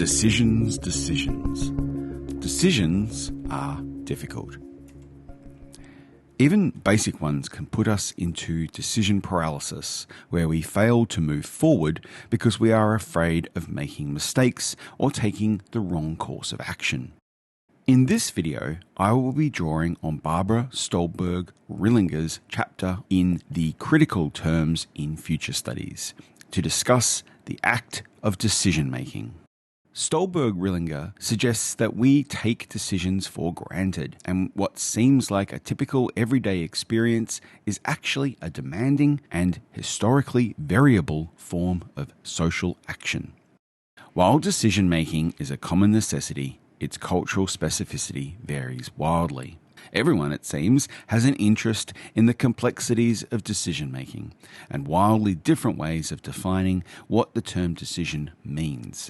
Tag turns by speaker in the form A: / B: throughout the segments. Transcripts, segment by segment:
A: Decisions. Decisions are difficult. Even basic ones can put us into decision paralysis, where we fail to move forward because we are afraid of making mistakes or taking the wrong course of action. In this video, I will be drawing on Barbara Stolberg-Rillinger's chapter in the Critical Terms in Future Studies to discuss the act of decision-making. Stolberg-Rillinger suggests that we take decisions for granted, and what seems like a typical everyday experience is actually a demanding and historically variable form of social action. While decision-making is a common necessity, its cultural specificity varies wildly. Everyone, it seems, has an interest in the complexities of decision-making and wildly different ways of defining what the term decision means.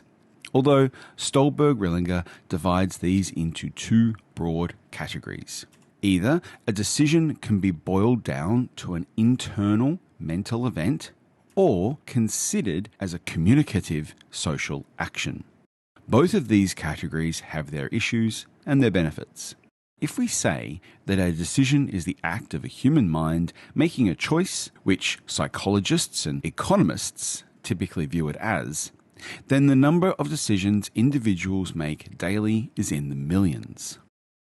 A: Although Stolberg-Rillinger divides these into two broad categories. Either a decision can be boiled down to an internal mental event or considered as a communicative social action. Both of these categories have their issues and their benefits. If we say that a decision is the act of a human mind making a choice, which psychologists and economists typically view it as, then the number of decisions individuals make daily is in the millions.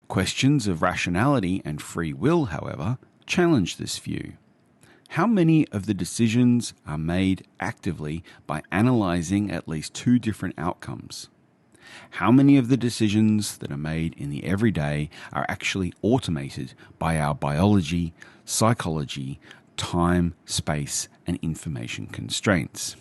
A: Questions of rationality and free will, however, challenge this view. How many of the decisions are made actively by analysing at least two different outcomes? How many of the decisions that are made in the everyday are actually automated by our biology, psychology, time, space, and information constraints?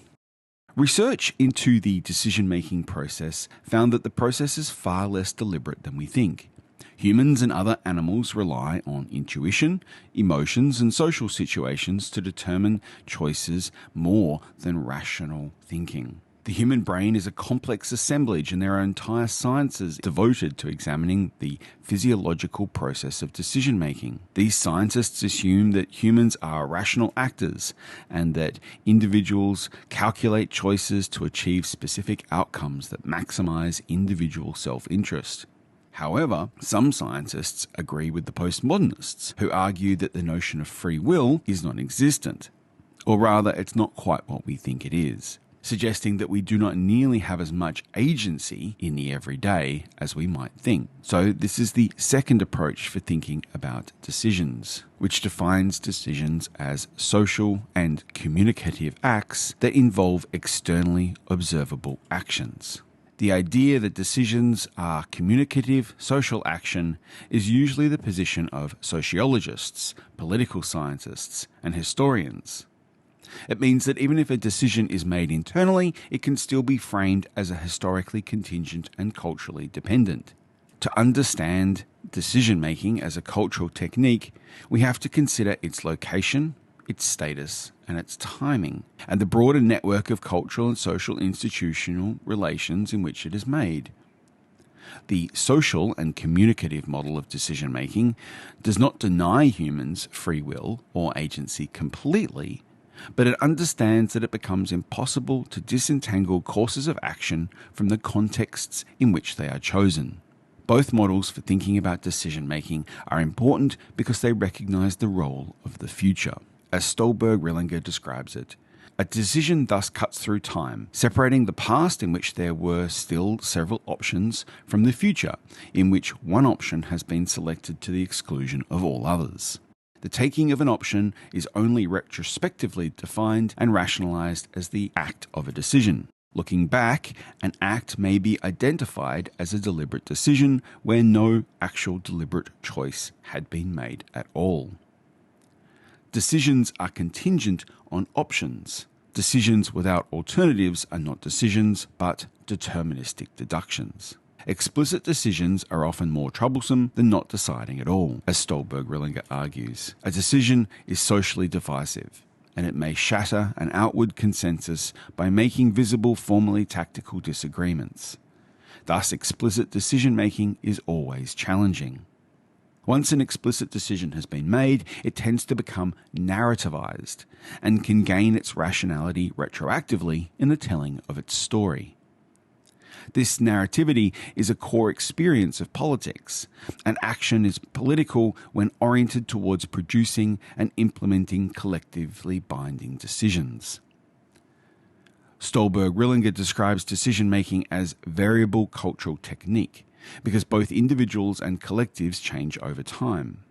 A: Research into the decision-making process found that the process is far less deliberate than we think. Humans and other animals rely on intuition, emotions, and social situations to determine choices more than rational thinking. The human brain is a complex assemblage, and there are entire sciences devoted to examining the physiological process of decision-making. These scientists assume that humans are rational actors and that individuals calculate choices to achieve specific outcomes that maximize individual self-interest. However, some scientists agree with the postmodernists, who argue that the notion of free will is non-existent, or rather, it's not quite what we think it is, suggesting that we do not nearly have as much agency in the everyday as we might think. So this is the second approach for thinking about decisions, which defines decisions as social and communicative acts that involve externally observable actions. The idea that decisions are communicative social action is usually the position of sociologists, political scientists, and historians. It means that even if a decision is made internally, it can still be framed as a historically contingent and culturally dependent. To understand decision-making as a cultural technique, we have to consider its location, its status, and its timing, and the broader network of cultural and social institutional relations in which it is made. The social and communicative model of decision-making does not deny humans free will or agency completely, but it understands that it becomes impossible to disentangle courses of action from the contexts in which they are chosen. Both models for thinking about decision-making are important because they recognize the role of the future. As Stolberg-Rillinger describes it, a decision thus cuts through time, separating the past in which there were still several options from the future, in which one option has been selected to the exclusion of all others. The taking of an option is only retrospectively defined and rationalized as the act of a decision. Looking back, an act may be identified as a deliberate decision where no actual deliberate choice had been made at all. Decisions are contingent on options. Decisions without alternatives are not decisions, but deterministic deductions. Explicit decisions are often more troublesome than not deciding at all, as Stolberg-Rillinger argues. A decision is socially divisive, and it may shatter an outward consensus by making visible formally tactical disagreements. Thus, explicit decision-making is always challenging. Once an explicit decision has been made, it tends to become narrativized and can gain its rationality retroactively in the telling of its story. This narrativity is a core experience of politics, and action is political when oriented towards producing and implementing collectively binding decisions. Stolberg-Rillinger describes decision-making as variable cultural technique because both individuals and collectives change over time,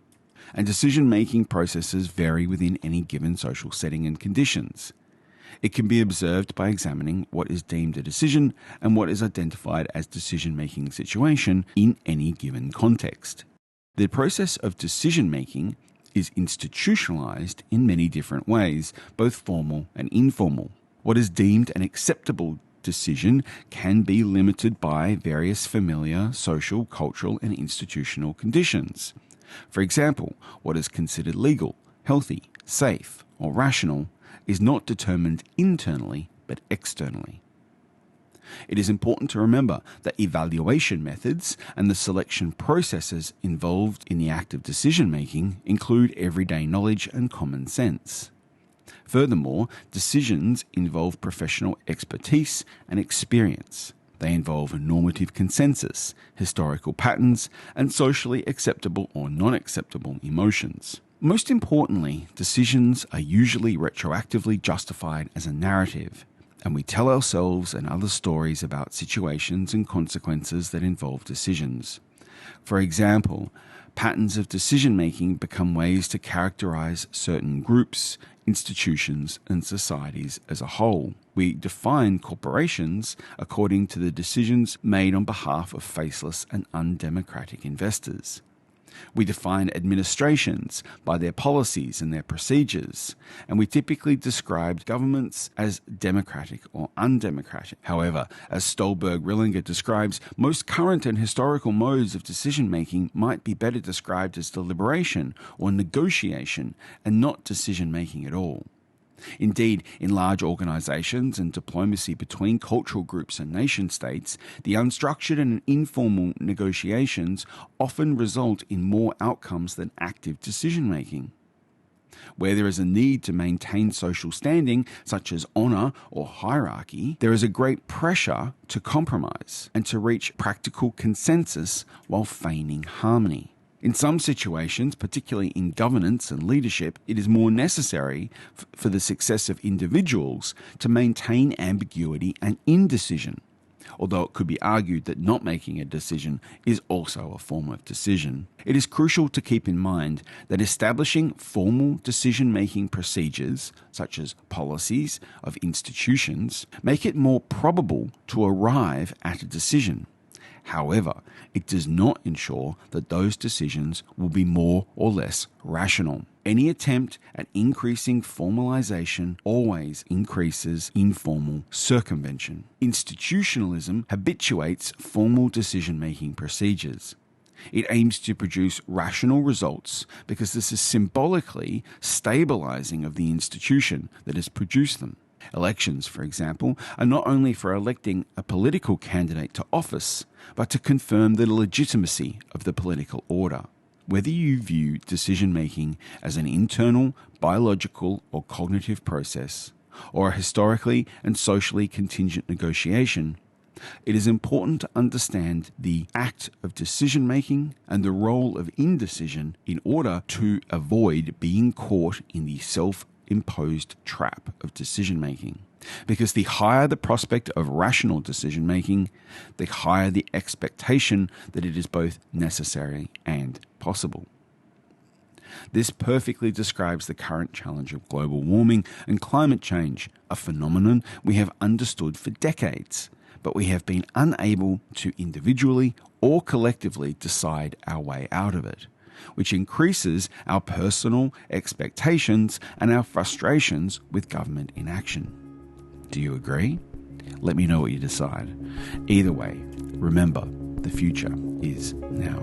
A: and decision-making processes vary within any given social setting and conditions. It can be observed by examining what is deemed a decision and what is identified as decision-making situation in any given context. The process of decision-making is institutionalized in many different ways, both formal and informal. What is deemed an acceptable decision can be limited by various familiar social, cultural, and institutional conditions. For example, what is considered legal, healthy, safe, or rational is not determined internally but externally. It is important to remember that evaluation methods and the selection processes involved in the act of decision-making include everyday knowledge and common sense. Furthermore, decisions involve professional expertise and experience. They involve normative consensus, historical patterns, and socially acceptable or non-acceptable emotions. Most importantly, decisions are usually retroactively justified as a narrative, and we tell ourselves and others stories about situations and consequences that involve decisions. For example, patterns of decision-making become ways to characterize certain groups, institutions, and societies as a whole. We define corporations according to the decisions made on behalf of faceless and undemocratic investors. We define administrations by their policies and their procedures, and we typically describe governments as democratic or undemocratic. However, as Stolberg-Rillinger describes, most current and historical modes of decision-making might be better described as deliberation or negotiation and not decision-making at all. Indeed, in large organizations and diplomacy between cultural groups and nation-states, the unstructured and informal negotiations often result in more outcomes than active decision-making. Where there is a need to maintain social standing, such as honor or hierarchy, there is a great pressure to compromise and to reach practical consensus while feigning harmony. In some situations, particularly in governance and leadership, it is more necessary for the success of individuals to maintain ambiguity and indecision, although it could be argued that not making a decision is also a form of decision. It is crucial to keep in mind that establishing formal decision-making procedures, such as policies of institutions, make it more probable to arrive at a decision. However, it does not ensure that those decisions will be more or less rational. Any attempt at increasing formalization always increases informal circumvention. Institutionalism habituates formal decision-making procedures. It aims to produce rational results because this is symbolically stabilizing of the institution that has produced them. Elections, for example, are not only for electing a political candidate to office, but to confirm the legitimacy of the political order. Whether you view decision-making as an internal, biological, or cognitive process, or a historically and socially contingent negotiation, it is important to understand the act of decision-making and the role of indecision in order to avoid being caught in the self-imposed trap of decision-making. Because the higher the prospect of rational decision-making, the higher the expectation that it is both necessary and possible. This perfectly describes the current challenge of global warming and climate change, a phenomenon we have understood for decades, but we have been unable to individually or collectively decide our way out of it, which increases our personal expectations and our frustrations with government inaction. Do you agree? Let me know what you decide. Either way, remember, the future is now.